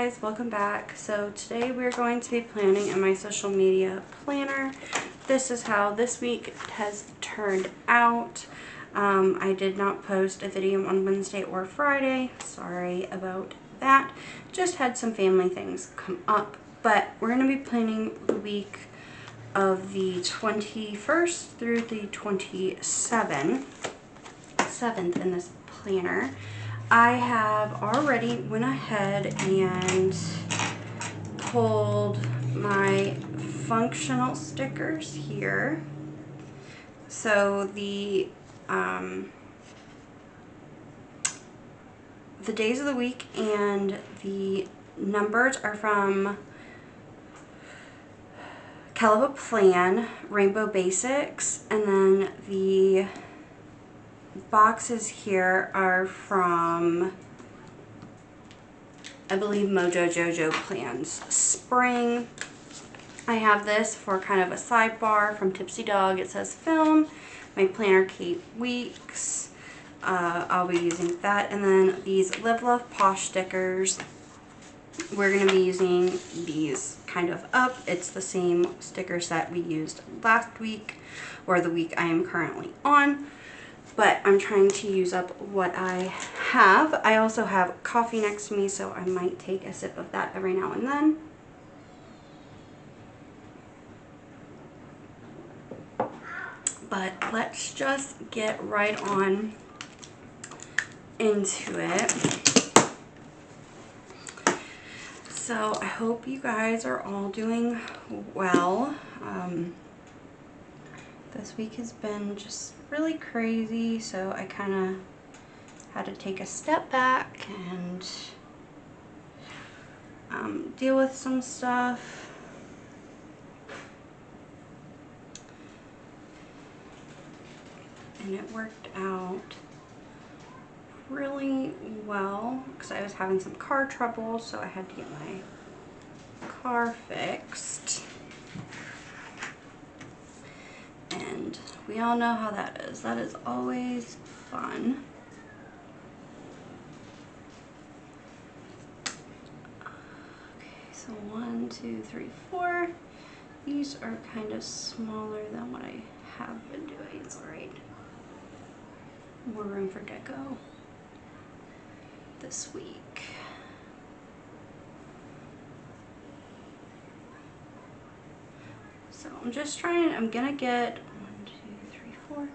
guys, welcome back. So today we're going to be planning in my social media planner. This is how this week has turned out. I did not post a video on Wednesday or Friday. Sorry about that. Just had some family things come up. But we're going to be planning the week of the 21st through the 27th in this planner. I have already went ahead and pulled my functional stickers here. So the days of the week and the numbers are from Kell Plan, Rainbow Basics, and then the boxes here are from, I believe, Mojo Jojo Plans Spring. I have this for kind of a sidebar from Tipsy Dog. It says film, my planner Kate Weeks. I'll be using that. And then these Live Love Posh stickers. We're going to be using these kind of up. It's the same sticker set we used last week, or the week I am currently on. But I'm trying to use up what I have. I also have coffee next to me, so I might take a sip of that every now and then. But let's just get right on into it. So I hope you guys are all doing well. This week has been just really crazy, so I kind of had to take a step back and deal with some stuff. And it worked out really well because I was having some car trouble, so I had to get my car fixed. And we all know how that is. That is always fun. Okay, so 1, 2, 3, 4. These are kind of smaller than what I have been doing. It's alright. More room for deco this week. So I'm just trying, I'm gonna get 1, 2, 3, 4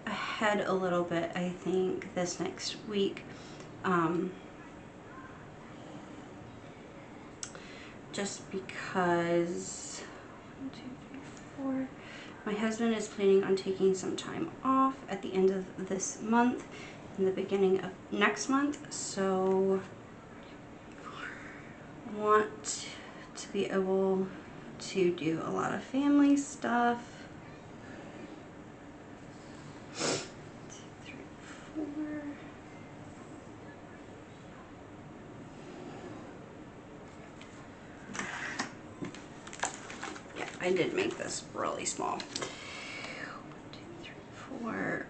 ahead a little bit, I think, this next week. Just because 1, 2, 3, 4. My husband is planning on taking some time off at the end of this month and the beginning of next month, so I want to be able to do a lot of family stuff. 2, 3, 4. Yeah, I did make this really small. 1, 2, 3, 4.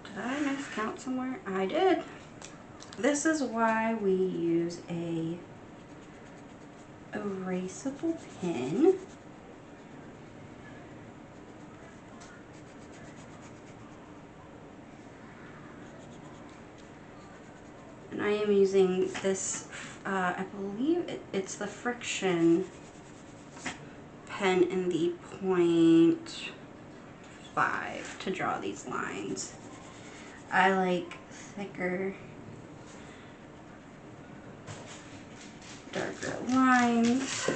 Did I miscount somewhere? I did. This is why we use a erasable pen. And I am using this, I believe it's the Friction pen in the 0.5 to draw these lines. I like thicker, darker lines.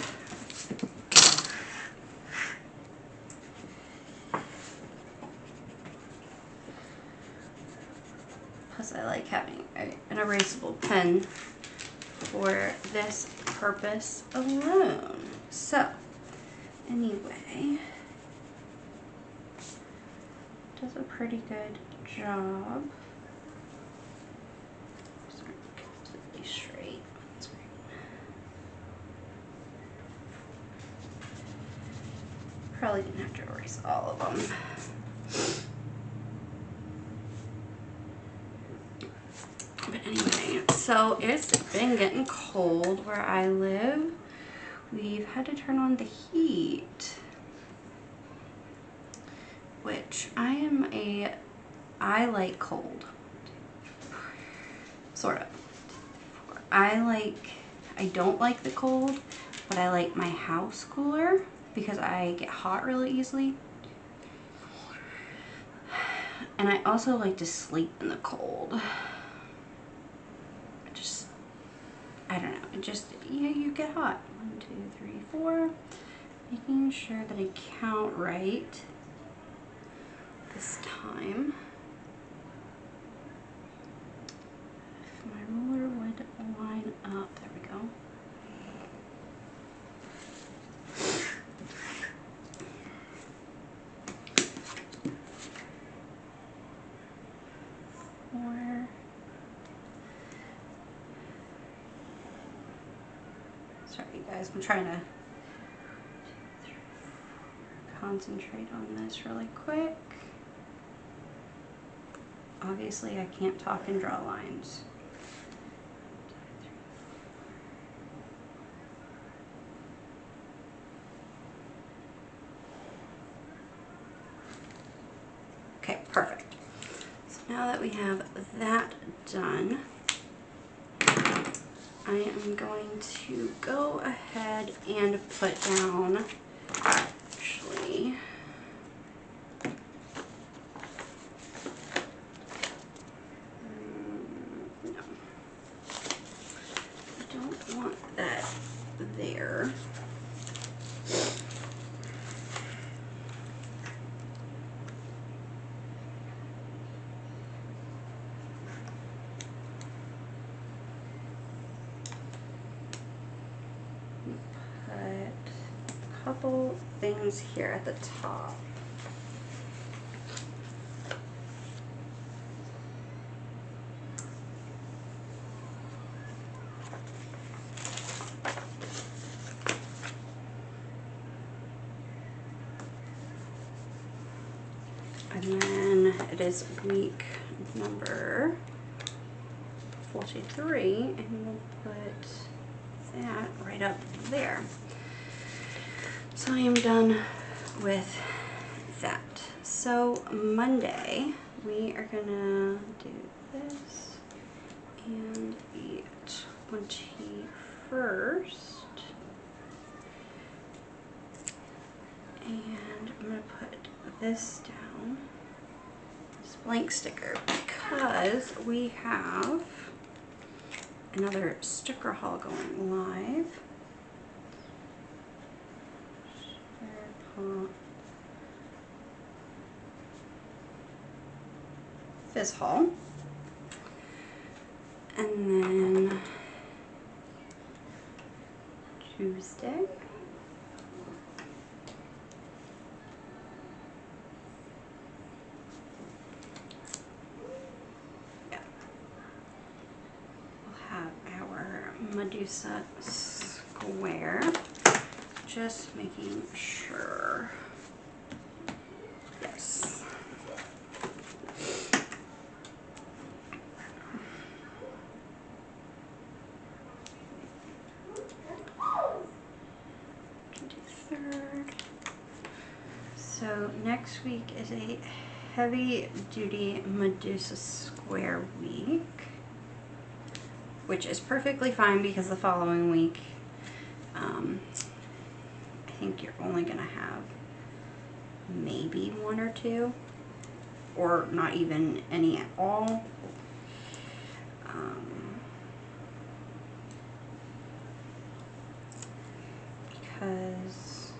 Plus I like having an erasable pen for this purpose alone. So anyway, does a pretty good job. Sorry, completely straight. That's right. Probably didn't have to erase all of them. But anyway, So it's been getting cold where I live. We've had to turn on the heat, which I like cold, sort of. I don't like the cold, but I like my house cooler because I get hot really easily. And I also like to sleep in the cold. I don't know, yeah, you get hot. 1, 2, 3, 4. Making sure that I count right this time. If my ruler would line up, there we go. Sorry guys, I'm trying to concentrate on this really quick. Obviously I can't talk and draw lines. Okay, perfect. So now that we have that done, I am going to go ahead and put down, actually, no, I don't want that there. Couple things here at the top. And then it is week number 43, and we'll put that right up there. So I am done with that. So Monday, we are gonna do this and the 21st. And I'm gonna put this down, this blank sticker, because we have another sticker haul going live. Fizz haul, and then Tuesday we'll have our Medusa square, just making sure. Yes. So next week is a heavy duty Medusa square week, which is perfectly fine because the following week, I think you're only gonna have maybe 1 or 2, or not even any at all. Because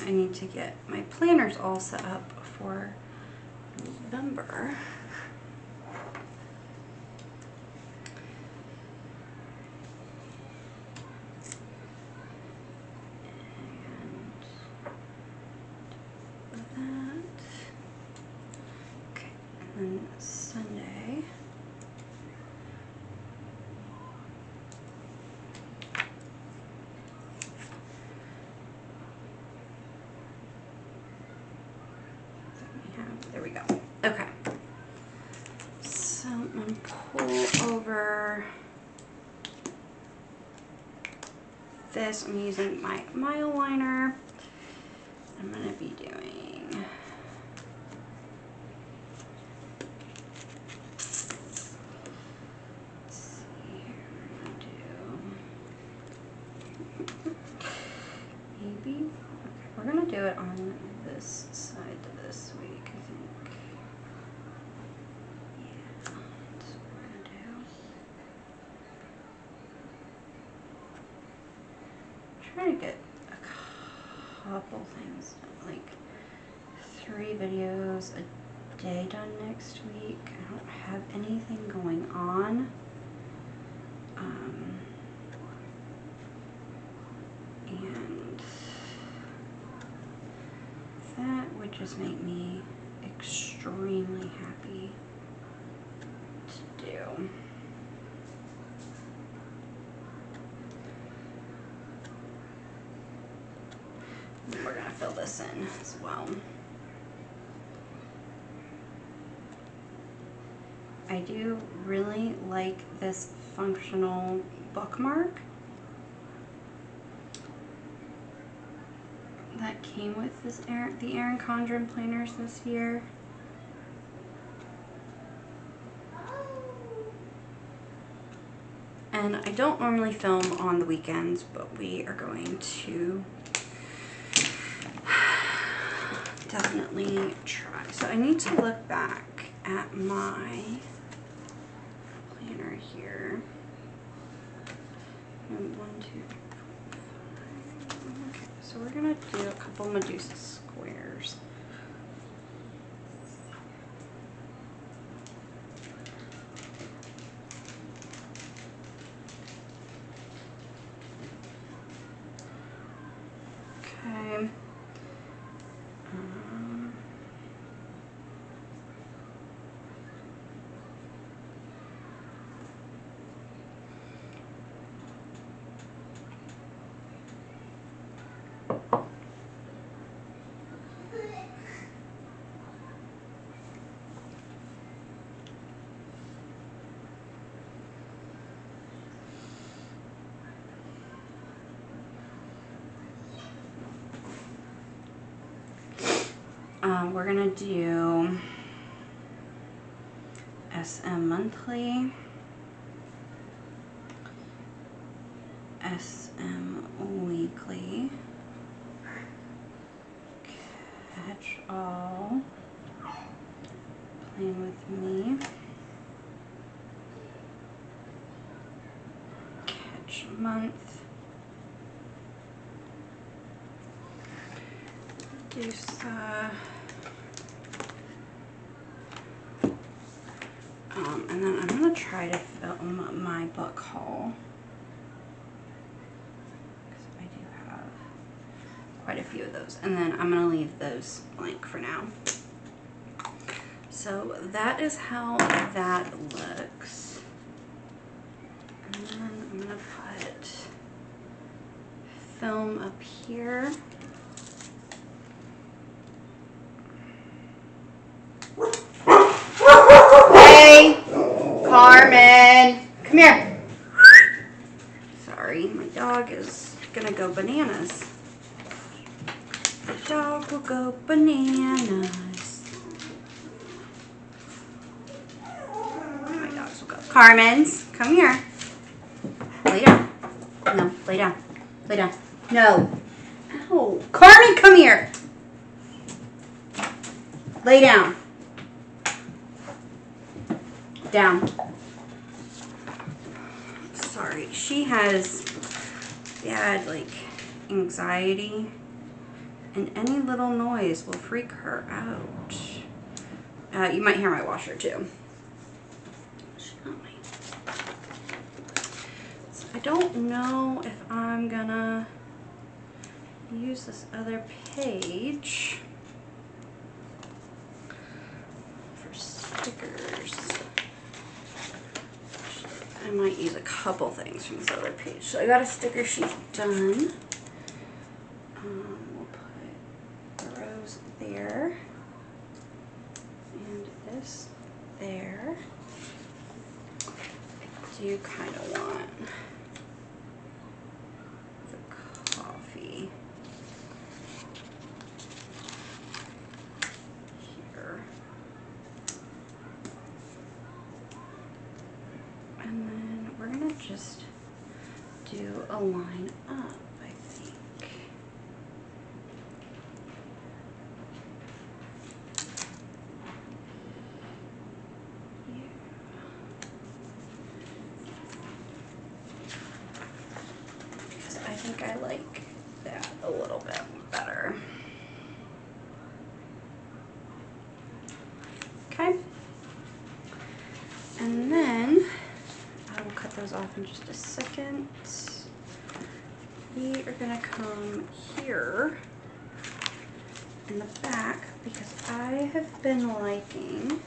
I need to get my planners all set up for November. And that. Okay, and then Sunday. There we go. Okay. So I'm going to for this, I'm using my mile liner. I'm going to be doing maybe, okay, we're gonna do it on this side this week, I think. Yeah, that's what we're gonna do. Try to get a couple things done, like 3 videos a day done next week. I don't have anything going on. And that would just make me extremely happy to do. And we're gonna fill this in as well. I do really like this functional bookmark that came with this the Erin Condren planners this year. And I don't normally film on the weekends, but we are going to definitely try. So I need to look back at my planner here. 1, 2, 3, 4, 5. Okay, so we're gonna do a couple Medusa squares. Okay. We're gonna do SM monthly, SM weekly, catch all, plan with me, catch month, and then I'm gonna try to film my book haul, because I do have quite a few of those, and then I'm gonna leave those blank for now. So that is how that looks. And then I'm gonna put film up here. Hey, Carmen, come here. Sorry, my dog is gonna go bananas. The dog will go bananas. My dogs will go. Carmen's, come here. Lay down. No, lay down. Lay down. No. Ow. Carmen, come here. Lay down. Down. Sorry, she has bad, like, anxiety, and any little noise will freak her out. You might hear my washer too. So I don't know if I'm gonna use this other page for stickers. I might use a couple things from this other page. So I got a sticker sheet done. We'll put the rose there and this there. do kind of want the coffee here. And then we're going to just do a line up, I think. I think I like that a little bit better. Okay. And then I will cut those off in just a second. We are gonna come here in the back because I have been liking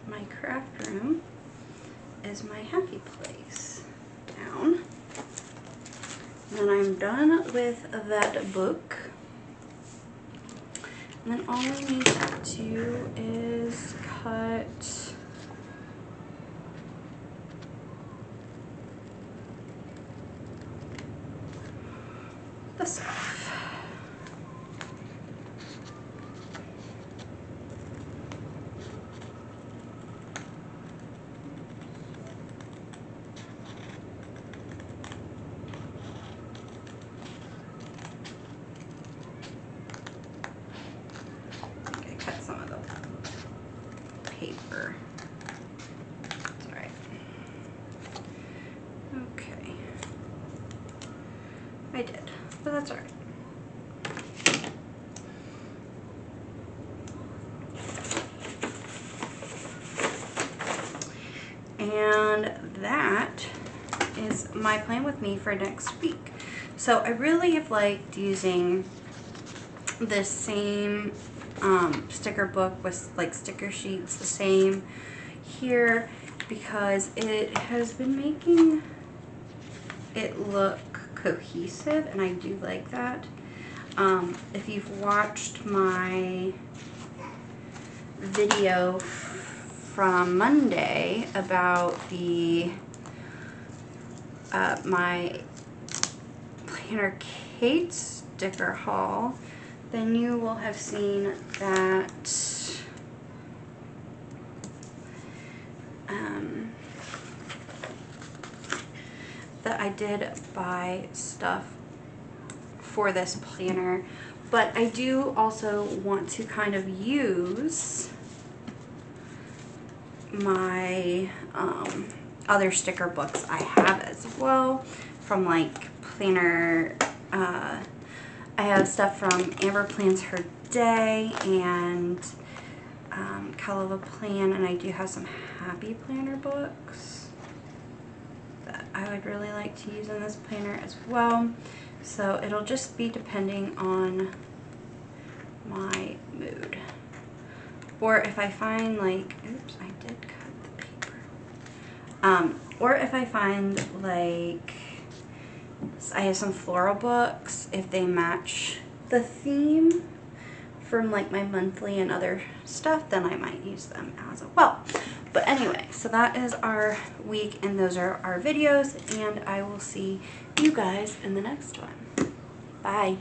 my craft room is my happy place down. And then I'm done with that book. And then all I need to do is cut this off. Paper. It's alright. Okay. I did, but that's alright. And that is my plan with me for next week. So I really have liked using this same sticker book with like sticker sheets the same here because it has been making it look cohesive, and I do like that. If you've watched my video from Monday about the my Planner Kate sticker haul, then you will have seen that that I did buy stuff for this planner, but I do also want to kind of use my other sticker books I have as well from like planner. I have stuff from Amber Plans Her Day and Kell Plan, and I do have some Happy Planner books that I would really like to use in this planner as well. So it'll just be depending on my mood. Or if I find like, oops, I did cut the paper. Or if I find like, I have some floral books, if they match the theme from like my monthly and other stuff, then I might use them as well. But anyway, so that is our week and those are our videos, and I will see you guys in the next one. Bye.